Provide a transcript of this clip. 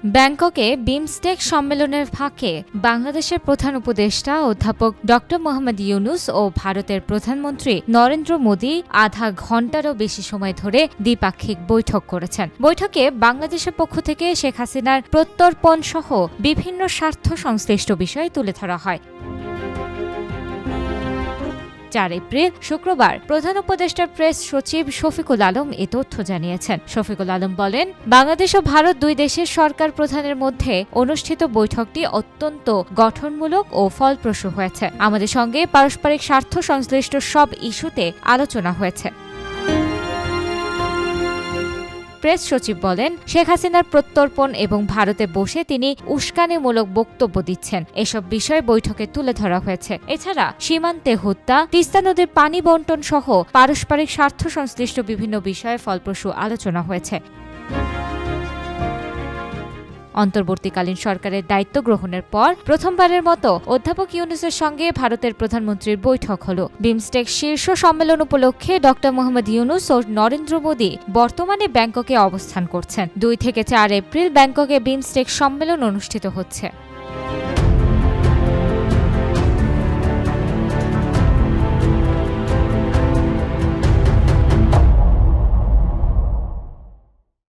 ব্যাংককে বিমস্টেক সম্মেলনের ফাঁকে বাংলাদেশের প্রধান উপদেষ্টা অধ্যাপক ড মোহাম্মদ ইউনূস ও ভারতের প্রধানমন্ত্রী নরেন্দ্র মোদি আধা ঘণ্টারও বেশি সময় ধরে দ্বিপাক্ষিক বৈঠক করেছেন। বৈঠকে বাংলাদেশের পক্ষ থেকে শেখ হাসিনার প্রত্যর্পণ সহ বিভিন্ন স্বার্থ সংশ্লিষ্ট বিষয় তুলে ধরা হয়। 4 এপ্রিল শুক্রবার প্রধান উপদেষ্টার প্রেস সচিব শফিকুল আলম এ তথ্য জানিয়েছেন। শফিকুল আলম বলেন, বাংলাদেশ ও ভারত দুই দেশের সরকার প্রধানের মধ্যে অনুষ্ঠিত বৈঠকটি অত্যন্ত গঠনমূলক ও ফলপ্রসূ হয়েছে। আমাদের সঙ্গে পারস্পরিক স্বার্থ সংশ্লিষ্ট সব ইস্যুতে আলোচনা হয়েছে। প্রেস সচিব বলেন, শেখ হাসিনার প্রত্যর্পণ এবং ভারতে বসে তিনি উস্কানিমূলক বক্তব্য দিচ্ছেন, এসব বিষয় বৈঠকে তুলে ধরা হয়েছে। এছাড়া সীমান্তে হত্যা, তিস্তা নদীর পানি বণ্টন সহ পারস্পরিক স্বার্থ সংশ্লিষ্ট বিভিন্ন বিষয়ে ফলপ্রসূ আলোচনা হয়েছে। অন্তর্বর্তীকালীন সরকারের দায়িত্ব গ্রহণের পর প্রথমবারের মতো অধ্যাপক ইউনূসের সঙ্গে ভারতের প্রধানমন্ত্রীর বৈঠক হল। বিমস্টেক শীর্ষ সম্মেলন উপলক্ষে ড মোহাম্মদ ইউনূস ও নরেন্দ্র মোদি বর্তমানে ব্যাংককে অবস্থান করছেন। 2 থেকে 4 এপ্রিল ব্যাংককে বিমস্টেক সম্মেলন অনুষ্ঠিত হচ্ছে।